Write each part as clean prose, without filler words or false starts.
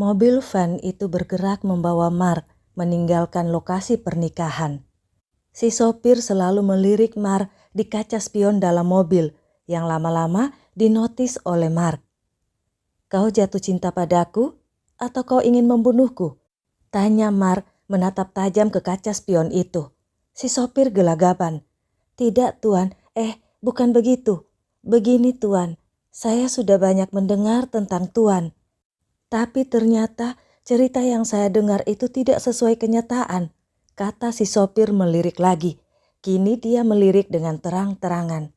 Mobil van itu bergerak membawa Mark meninggalkan lokasi pernikahan. Si sopir selalu melirik Mark di kaca spion dalam mobil yang lama-lama dinotis oleh Mark. "Kau jatuh cinta padaku atau kau ingin membunuhku?" tanya Mark menatap tajam ke kaca spion itu. Si sopir gelagapan. "Tidak tuan, bukan begitu. Begini tuan, saya sudah banyak mendengar tentang tuan. Tapi ternyata cerita yang saya dengar itu tidak sesuai kenyataan," kata si sopir melirik lagi. Kini dia melirik dengan terang-terangan.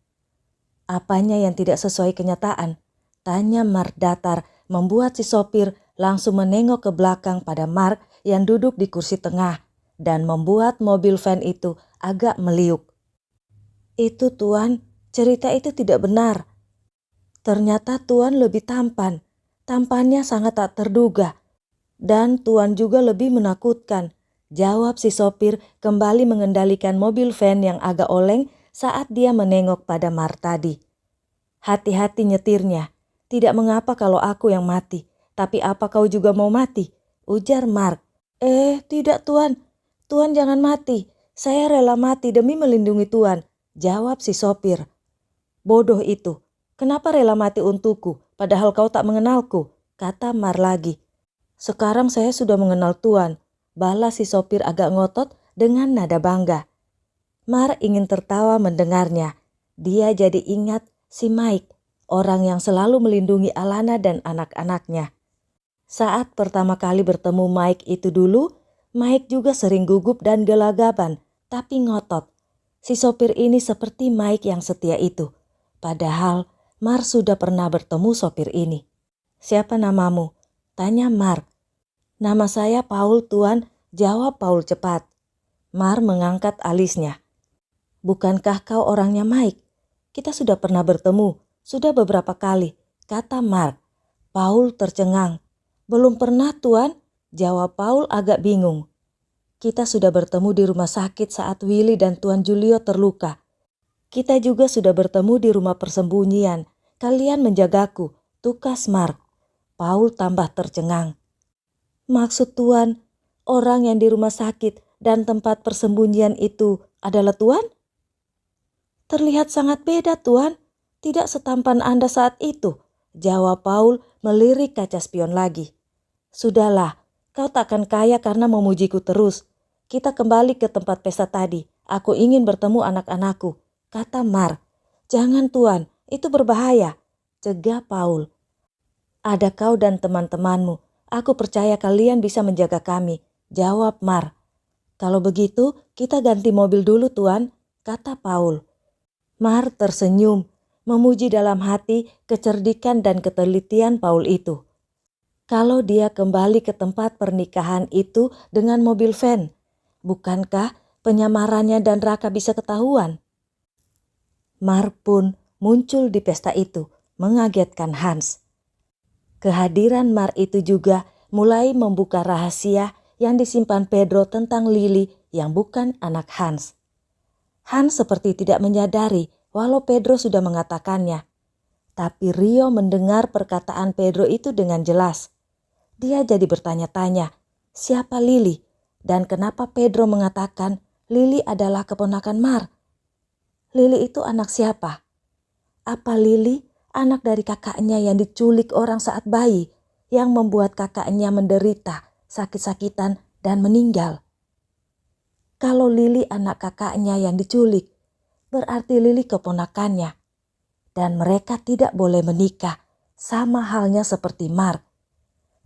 "Apanya yang tidak sesuai kenyataan?" tanya Mark datar, membuat si sopir langsung menengok ke belakang pada Mark yang duduk di kursi tengah dan membuat mobil van itu agak meliuk. "Itu tuan, cerita itu tidak benar. Ternyata tuan lebih tampan. Tampannya sangat tak terduga. Dan tuan juga lebih menakutkan," jawab si sopir kembali mengendalikan mobil van yang agak oleng saat dia menengok pada Mark tadi. "Hati-hati nyetirnya. Tidak mengapa kalau aku yang mati. Tapi apa kau juga mau mati?" ujar Mark. Tidak tuan. Tuan jangan mati. Saya rela mati demi melindungi tuan," jawab si sopir. "Bodoh itu. Kenapa rela mati untukku padahal kau tak mengenalku?" kata Mark lagi. "Sekarang saya sudah mengenal tuan," balas si sopir agak ngotot dengan nada bangga. Mark ingin tertawa mendengarnya. Dia jadi ingat si Mike, orang yang selalu melindungi Alana dan anak-anaknya. Saat pertama kali bertemu Mike itu dulu, Mike juga sering gugup dan gelagapan, tapi ngotot. Si sopir ini seperti Mike yang setia itu. Padahal Mark sudah pernah bertemu sopir ini. "Siapa namamu?" tanya Mark. "Nama saya Paul tuan," jawab Paul cepat. Mark mengangkat alisnya. "Bukankah kau orangnya Mike? Kita sudah pernah bertemu, sudah beberapa kali," kata Mark. Paul tercengang. "Belum pernah tuan," jawab Paul agak bingung. "Kita sudah bertemu di rumah sakit saat Willy dan Tuan Julio terluka. Kita juga sudah bertemu di rumah persembunyian. Kalian menjagaku," tukas Mark. Paul tambah tercengang. "Maksud tuan, orang yang di rumah sakit dan tempat persembunyian itu adalah tuan?" "Terlihat sangat beda tuan, tidak setampan Anda saat itu," jawab Paul melirik kaca spion lagi. "Sudahlah, kau takkan kaya karena memujiku terus. Kita kembali ke tempat pesta tadi. Aku ingin bertemu anak-anakku," kata Mark. "Jangan tuan, itu berbahaya," cegah Paul. "Ada kau dan teman-temanmu. Aku percaya kalian bisa menjaga kami," jawab Mark. "Kalau begitu kita ganti mobil dulu tuan," kata Paul. Mark tersenyum, memuji dalam hati kecerdikan dan ketelitian Paul itu. Kalau dia kembali ke tempat pernikahan itu dengan mobil van, bukankah penyamarannya dan Raka bisa ketahuan? Mark pun muncul di pesta itu, mengagetkan Hans. Kehadiran Mark itu juga mulai membuka rahasia yang disimpan Pedro tentang Lily yang bukan anak Hans. Hans seperti tidak menyadari walau Pedro sudah mengatakannya. Tapi Rio mendengar perkataan Pedro itu dengan jelas. Dia jadi bertanya-tanya, siapa Lily dan kenapa Pedro mengatakan Lily adalah keponakan Mark? Lily itu anak siapa? Apa Lily anak dari kakaknya yang diculik orang saat bayi, yang membuat kakaknya menderita, sakit-sakitan, dan meninggal? Kalau Lily anak kakaknya yang diculik, berarti Lily keponakannya. Dan mereka tidak boleh menikah, sama halnya seperti Mark.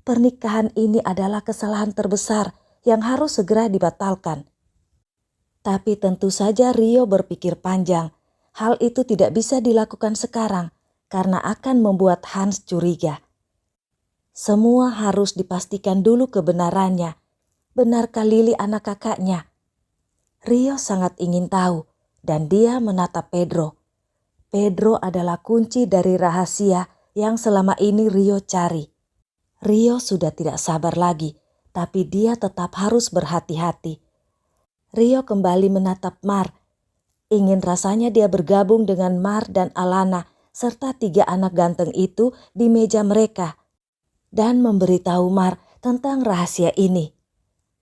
Pernikahan ini adalah kesalahan terbesar yang harus segera dibatalkan. Tapi tentu saja Rio berpikir panjang. Hal itu tidak bisa dilakukan sekarang karena akan membuat Hans curiga. Semua harus dipastikan dulu kebenarannya. Benarkah Lily anak kakaknya? Rio sangat ingin tahu dan dia menatap Pedro. Pedro adalah kunci dari rahasia yang selama ini Rio cari. Rio sudah tidak sabar lagi, tapi dia tetap harus berhati-hati. Rio kembali menatap Mark. Ingin rasanya dia bergabung dengan Mark dan Alana serta 3 anak ganteng itu di meja mereka. Dan memberitahu Mark tentang rahasia ini.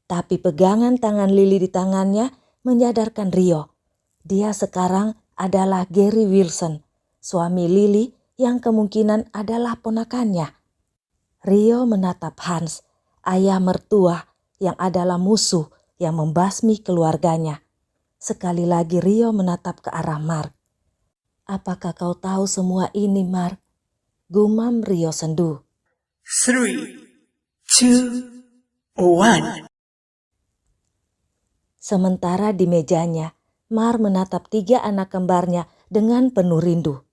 Tapi pegangan tangan Lily di tangannya menyadarkan Rio. Dia sekarang adalah Gary Wilson, suami Lily yang kemungkinan adalah ponakannya. Rio menatap Hans, ayah mertua yang adalah musuh yang membasmi keluarganya. Sekali lagi Rio menatap ke arah Mark. "Apakah kau tahu semua ini, Mark?" Gumam Rio sendu. 3, 2, 1. Sementara di mejanya, Mar menatap 3 anak kembarnya dengan penuh rindu.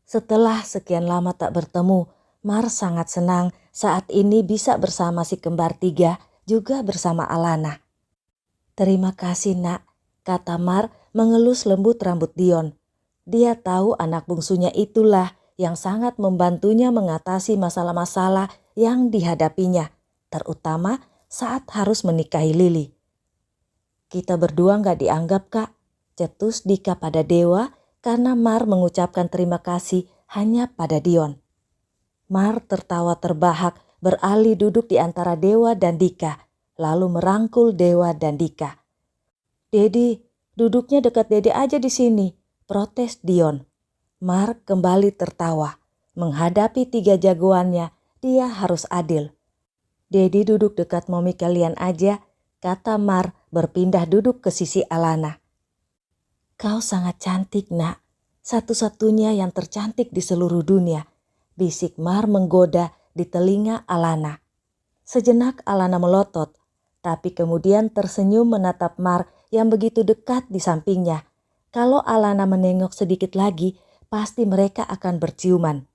Setelah sekian lama tak bertemu, Mar sangat senang saat ini bisa bersama si kembar 3 juga bersama Alana. "Terima kasih nak," kata Mar mengelus lembut rambut Dion. Dia tahu anak bungsunya itulah yang sangat membantunya mengatasi masalah-masalah yang dihadapinya, terutama saat harus menikahi Lily. "Kita berdua gak dianggap kak," cetus Dika pada Dewa karena Mar mengucapkan terima kasih hanya pada Dion. Mar tertawa terbahak beralih duduk di antara Dewa dan Dika, lalu merangkul Dewa dan Dika. "Dedi, duduknya dekat Dede aja di sini," protes Dion. Mar kembali tertawa. Menghadapi 3 jagoannya, dia harus adil. "Dedi duduk dekat mami kalian aja," kata Mar berpindah duduk ke sisi Alana. "Kau sangat cantik nak, satu-satunya yang tercantik di seluruh dunia," bisik Mar menggoda di telinga Alana. Sejenak Alana melotot, tapi kemudian tersenyum menatap Mar yang begitu dekat di sampingnya. Kalau Alana menengok sedikit lagi, pasti mereka akan berciuman.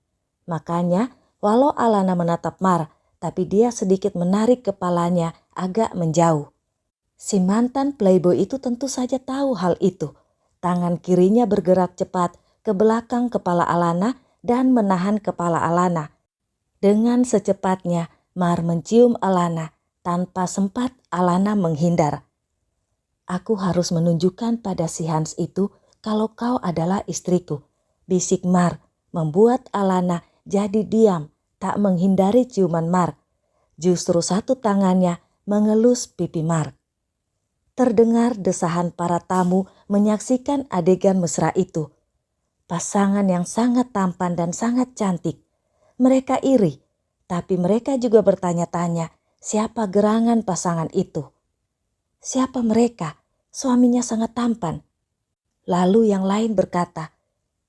Makanya walau Alana menatap Mar, tapi dia sedikit menarik kepalanya agak menjauh. Si mantan playboy itu tentu saja tahu hal itu. Tangan kirinya bergerak cepat ke belakang kepala Alana dan menahan kepala Alana. Dengan secepatnya Mar mencium Alana tanpa sempat Alana menghindar. "Aku harus menunjukkan pada si Hans itu kalau kau adalah istriku," bisik Mar, membuat Alana jadi diam, tak menghindari ciuman Mar. Justru satu tangannya mengelus pipi Mar. Terdengar desahan para tamu menyaksikan adegan mesra itu. Pasangan yang sangat tampan dan sangat cantik. Mereka iri, tapi mereka juga bertanya-tanya siapa gerangan pasangan itu. Siapa mereka? Suaminya sangat tampan. Lalu yang lain berkata,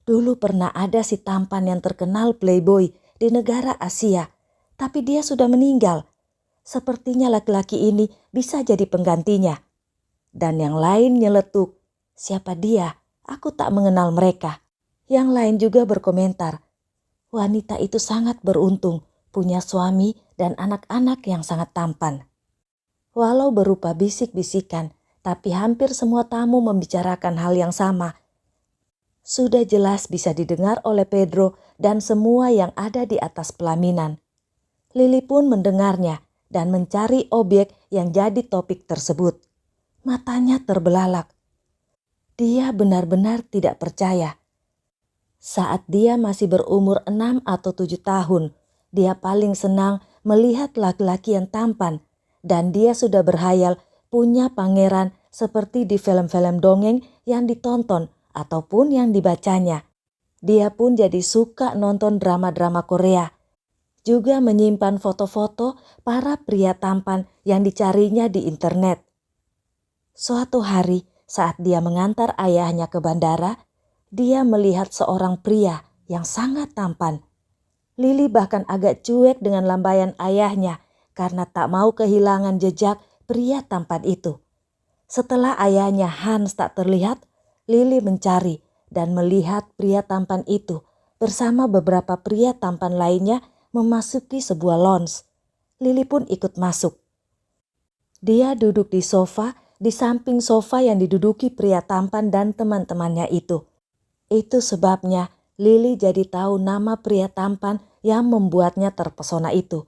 "Dulu pernah ada si tampan yang terkenal playboy di negara Asia, tapi dia sudah meninggal. Sepertinya laki-laki ini bisa jadi penggantinya." Dan yang lain nyeletuk, "Siapa dia? Aku tak mengenal mereka." Yang lain juga berkomentar, "Wanita itu sangat beruntung, punya suami dan anak-anak yang sangat tampan." Walau berupa bisik-bisikan, tapi hampir semua tamu membicarakan hal yang sama. Sudah jelas bisa didengar oleh Pedro dan semua yang ada di atas pelaminan. Lily pun mendengarnya dan mencari objek yang jadi topik tersebut. Matanya terbelalak. Dia benar-benar tidak percaya. Saat dia masih berumur 6 atau 7 tahun, dia paling senang melihat laki-laki yang tampan dan dia sudah berhayal punya pangeran seperti di film-film dongeng yang ditonton ataupun yang dibacanya. Dia pun jadi suka nonton drama-drama Korea. Juga menyimpan foto-foto para pria tampan yang dicarinya di internet. Suatu hari saat dia mengantar ayahnya ke bandara, dia melihat seorang pria yang sangat tampan. Lily bahkan agak cuek dengan lambaian ayahnya karena tak mau kehilangan jejak pria tampan itu. Setelah ayahnya Hans tak terlihat, Lily mencari dan melihat pria tampan itu bersama beberapa pria tampan lainnya memasuki sebuah lounge. Lily pun ikut masuk. Dia duduk di sofa di samping sofa yang diduduki pria tampan dan teman-temannya itu. Itu sebabnya Lily jadi tahu nama pria tampan yang membuatnya terpesona itu.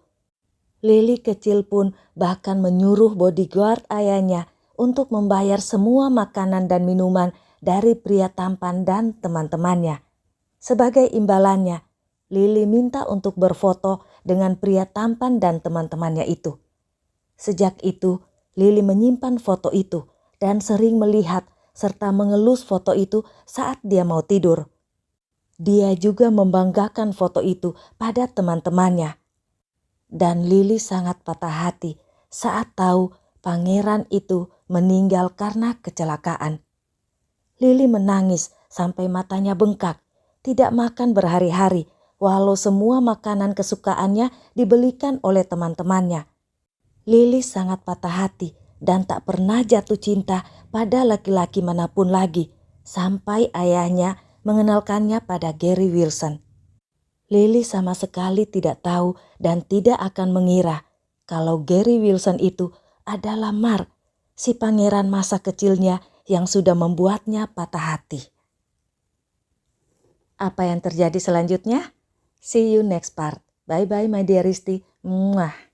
Lily kecil pun bahkan menyuruh bodyguard ayahnya untuk membayar semua makanan dan minuman dari pria tampan dan teman-temannya. Sebagai imbalannya, Lily minta untuk berfoto dengan pria tampan dan teman-temannya itu. Sejak itu, Lily menyimpan foto itu dan sering melihat serta mengelus foto itu saat dia mau tidur. Dia juga membanggakan foto itu pada teman-temannya. Dan Lily sangat patah hati saat tahu pangeran itu meninggal karena kecelakaan. Lily menangis sampai matanya bengkak, tidak makan berhari-hari walau semua makanan kesukaannya dibelikan oleh teman-temannya. Lily sangat patah hati dan tak pernah jatuh cinta pada laki-laki manapun lagi sampai ayahnya mengenalkannya pada Gary Wilson. Lily sama sekali tidak tahu dan tidak akan mengira kalau Gary Wilson itu adalah Mark, si pangeran masa kecilnya yang sudah membuatnya patah hati. Apa yang terjadi selanjutnya? See you next part. Bye-bye my dear Risti. Muah.